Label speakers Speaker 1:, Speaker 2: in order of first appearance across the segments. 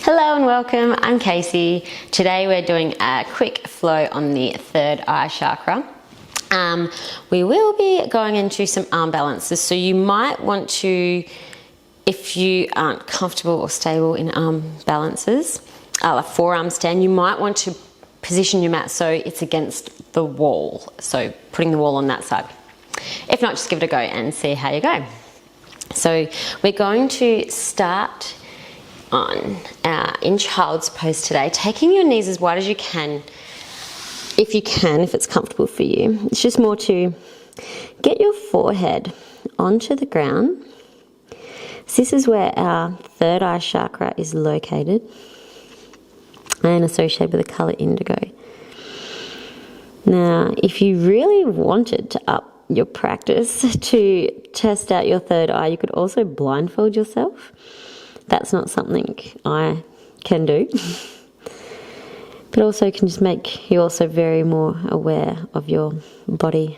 Speaker 1: Hello and welcome, I'm Casey. Today we're doing a quick flow on the third eye chakra. We will be going into some arm balances, so you might want to, if you aren't comfortable or stable in arm balances, a forearm stand, you might want to position your mat so it's against the wall, so putting the wall on that side. If not, just give it a go and see how you go. So we're going to start in child's pose today, taking your knees as wide as you can, if it's comfortable for you. It's just more to get your forehead onto the ground. So this is where our third eye chakra is located and associated with the color indigo. Now, if you really wanted to up your practice to test out your third eye, you could also blindfold yourself. That's not something I can do, but also can just make you also very more aware of your body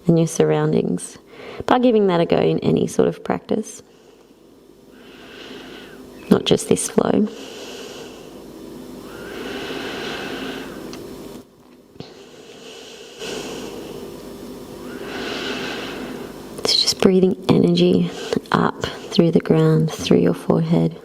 Speaker 1: and your surroundings by giving that a go in any sort of practice, not just this flow. So just breathing energy up through the ground, through your forehead.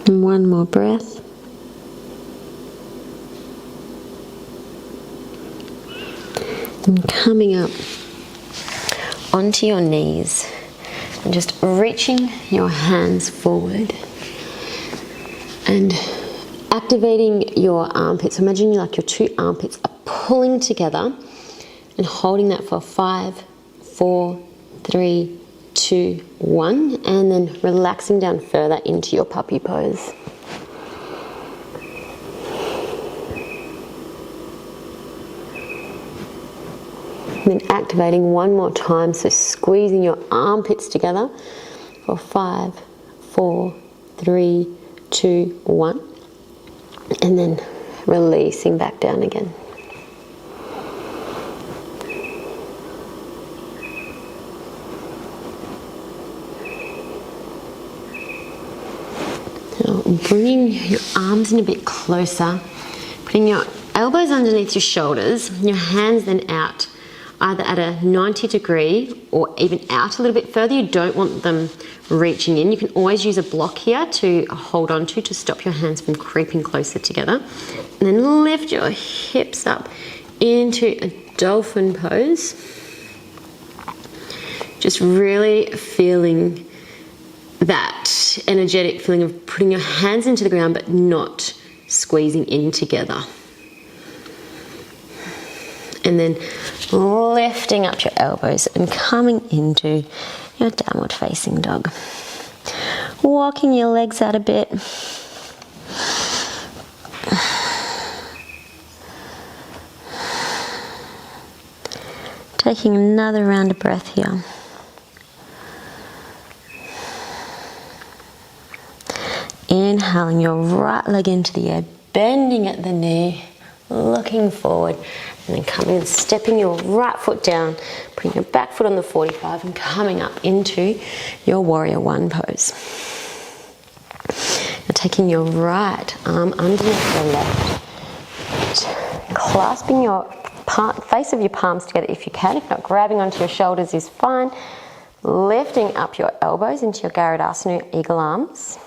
Speaker 1: And one more breath. And coming up onto your knees and just reaching your hands forward and activating your armpits. Imagine like your two armpits are pulling together and holding that for 5, 4, 3, 2, 1, and then relaxing down further into your puppy pose. And then activating one more time, so squeezing your armpits together for 5, 4, 3, 2, 1, and then releasing back down again. Now bringing your arms in a bit closer, putting your elbows underneath your shoulders, your hands then out, either at a 90-degree or even out a little bit further. You don't want them reaching in. You can always use a block here to hold on to stop your hands from creeping closer together. And then lift your hips up into a dolphin pose. Just really feeling that energetic feeling of putting your hands into the ground but not squeezing in together. And then lifting up your elbows and coming into your downward facing dog. Walking your legs out a bit. Taking another round of breath here. Inhaling your right leg into the air, bending at the knee, looking forward. And then coming and stepping your right foot down, putting your back foot on the 45 and coming up into your warrior one pose. Now taking your right arm underneath your left, clasping your face of your palms together if you can. If not, grabbing onto your shoulders is fine. Lifting up your elbows into your Garudasana, eagle arms.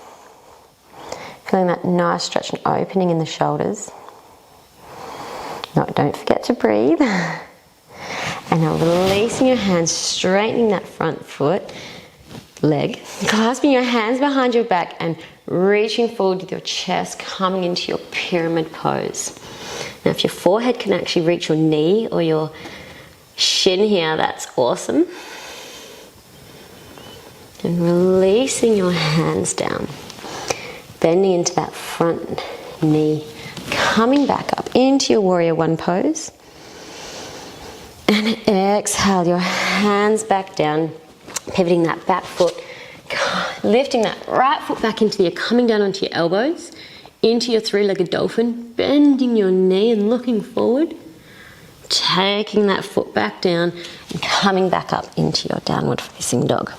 Speaker 1: Feeling that nice stretch and opening in the shoulders. No, don't forget to breathe. And now releasing your hands, straightening that front foot, leg, clasping your hands behind your back and reaching forward with your chest, coming into your pyramid pose. Now if your forehead can actually reach your knee or your shin here, that's awesome. And releasing your hands down, bending into that front knee, coming back up into your warrior one pose. And exhale your hands back down, pivoting that back foot, lifting that right foot back into the air, coming down onto your elbows, into your three-legged dolphin, bending your knee and looking forward, taking that foot back down and coming back up into your downward facing dog.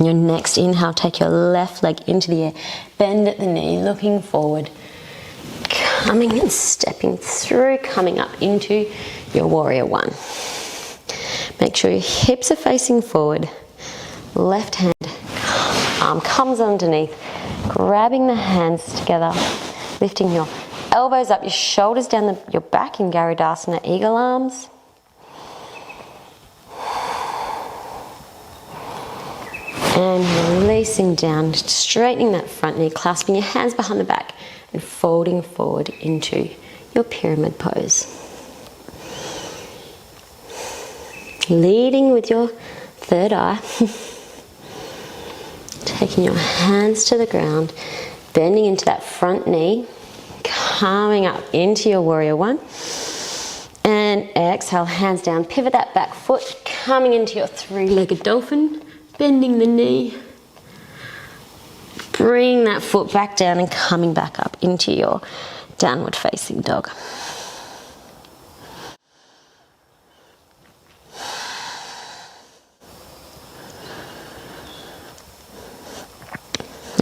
Speaker 1: On your next inhale, take your left leg into the air, bend at the knee, looking forward, coming and stepping through, coming up into your warrior one. Make sure your hips are facing forward, left hand, arm comes underneath, grabbing the hands together, lifting your elbows up, your shoulders down your back in Garudasana, eagle arms. And releasing down, straightening that front knee, clasping your hands behind the back and folding forward into your pyramid pose. Leading with your third eye. Taking your hands to the ground, bending into that front knee, coming up into your warrior one. And exhale, hands down, pivot that back foot, coming into your three-legged dolphin. Bending the knee, bring that foot back down and coming back up into your downward facing dog.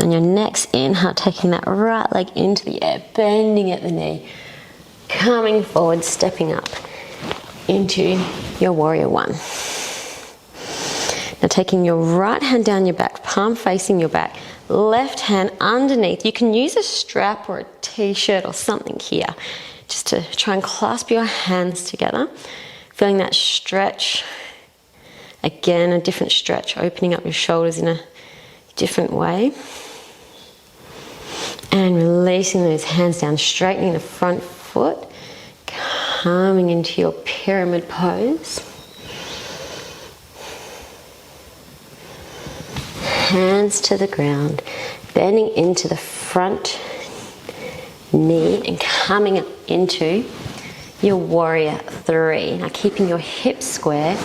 Speaker 1: On your next inhale, taking that right leg into the air, bending at the knee, coming forward, stepping up into your warrior one. Now taking your right hand down your back, palm facing your back, left hand underneath. You can use a strap or a t-shirt or something here just to try and clasp your hands together. Feeling that stretch. Again, a different stretch, opening up your shoulders in a different way. And releasing those hands down, straightening the front foot, coming into your pyramid pose. Hands to the ground, bending into the front knee and coming up into your warrior three. Now keeping your hips square,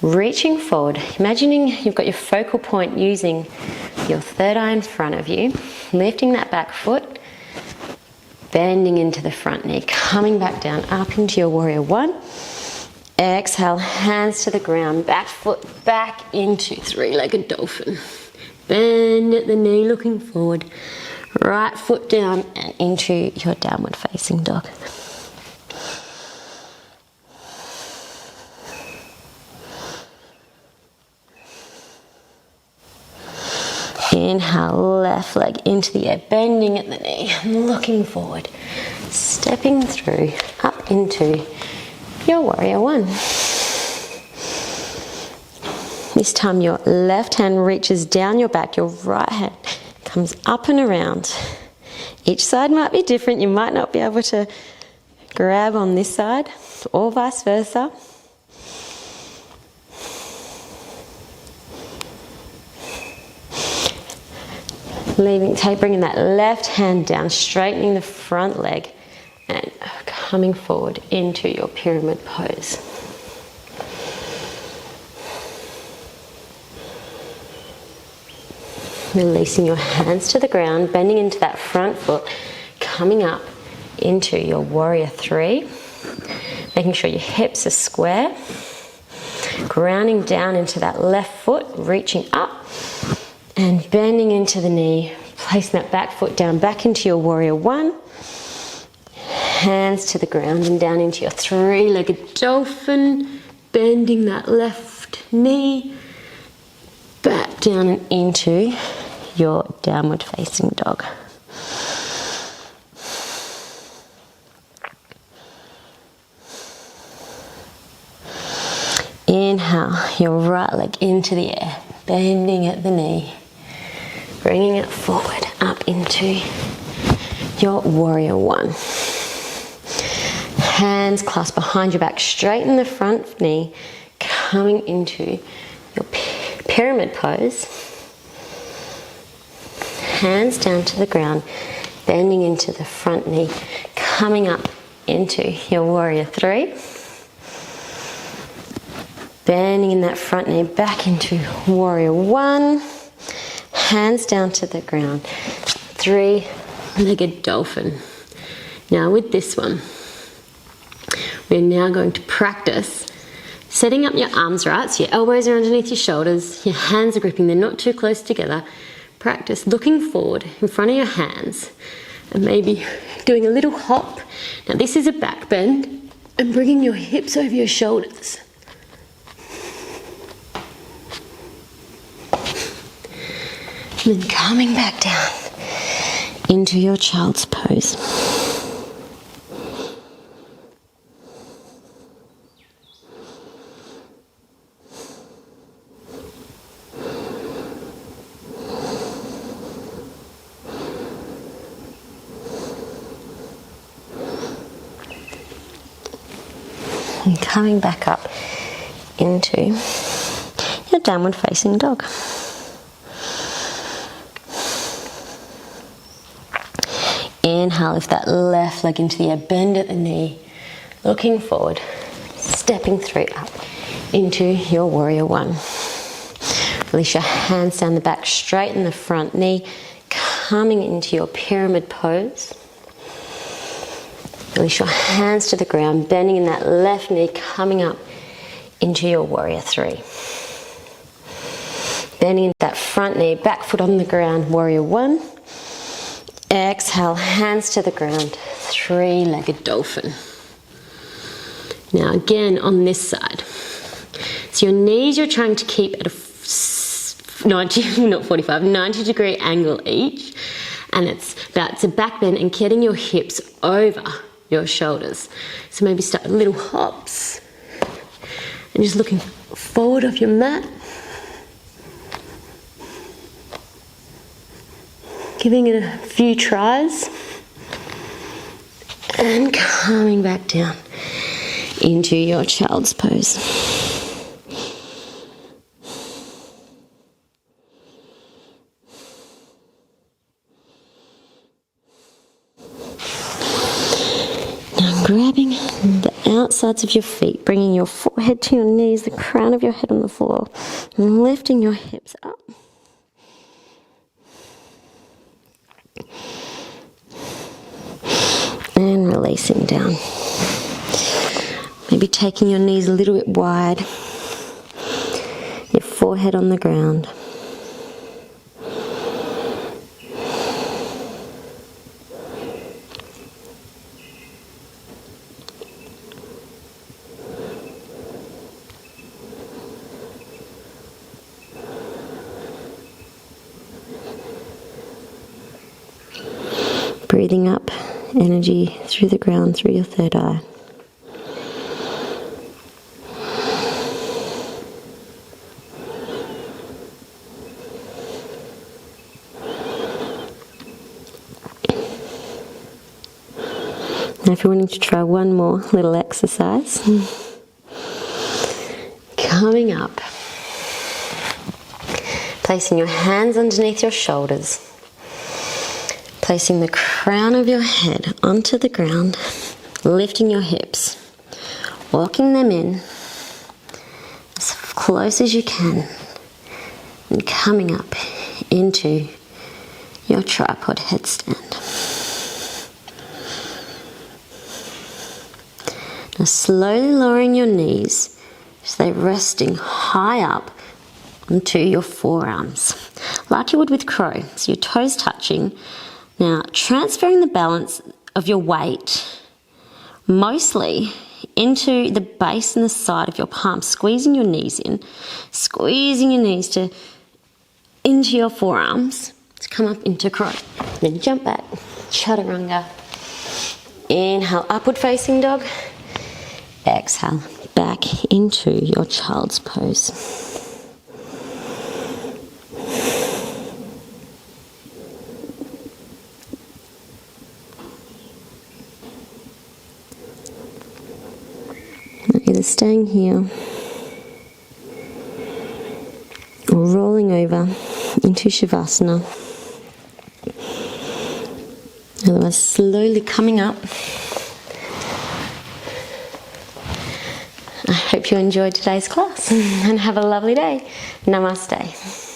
Speaker 1: reaching forward, imagining you've got your focal point using your third eye in front of you, lifting that back foot, bending into the front knee, coming back down up into your warrior one. Exhale, hands to the ground, back foot back into three-legged dolphin. Bend at the knee, looking forward. Right foot down and into your downward facing dog. Inhale, left leg into the air, bending at the knee, looking forward. Stepping through, up into your warrior one. This time your left hand reaches down your back, your right hand comes up and around. Each side might be different. You might not be able to grab on this side or vice versa. Bringing that left hand down, straightening the front leg and coming forward into your pyramid pose. Releasing your hands to the ground, bending into that front foot, coming up into your warrior three. Making sure your hips are square. Grounding down into that left foot, reaching up and bending into the knee. Placing that back foot down, back into your warrior one. Hands to the ground and down into your three-legged dolphin. Bending that left knee. Back down and into your downward facing dog. Inhale, your right leg into the air, bending at the knee, bringing it forward up into your warrior one. Hands clasped behind your back, straighten the front knee, coming into your pyramid pose. Hands down to the ground, bending into the front knee, coming up into your warrior three. Bending in that front knee back into warrior one. Hands down to the ground. Three-legged dolphin. Now with this one, we're now going to practice setting up your arms right, so your elbows are underneath your shoulders, your hands are gripping, they're not too close together. Practice looking forward in front of your hands and maybe doing a little hop. Now this is a back bend, and bringing your hips over your shoulders. And then coming back down into your child's pose. And coming back up into your downward facing dog. Inhale, lift that left leg into the air, bend at the knee, looking forward, stepping through up into your warrior one. Release your hands down the back, straighten the front knee, coming into your pyramid pose. Release your hands to the ground, bending in that left knee, coming up into your warrior three. Bending into that front knee, back foot on the ground, warrior one. Exhale, hands to the ground, three-legged dolphin. Now again on this side. So your knees you're trying to keep at a 90 degree angle each. And it's a back bend and getting your hips over your shoulders. So maybe start with little hops. And just looking forward off your mat. Giving it a few tries. And coming back down into your child's pose. Now grabbing the outsides of your feet, bringing your forehead to your knees, the crown of your head on the floor, and lifting your hips up. And releasing down. Maybe taking your knees a little bit wide, your forehead on the ground. Breathing up energy through the ground, through your third eye. Now if you're wanting to try one more little exercise, coming up, placing your hands underneath your shoulders, placing the crown of your head onto the ground, lifting your hips, walking them in as close as you can, and coming up into your tripod headstand. Now slowly lowering your knees so they're resting high up onto your forearms, like you would with crow, so your toes touching. Now, transferring the balance of your weight mostly into the base and the side of your palms, squeezing your knees in, squeezing your knees into your forearms to come up into crow. Then jump back, chaturanga. Inhale, upward facing dog. Exhale, back into your child's pose. Either staying here or rolling over into Shavasana. We're slowly coming up. I hope you enjoyed today's class and have a lovely day. Namaste.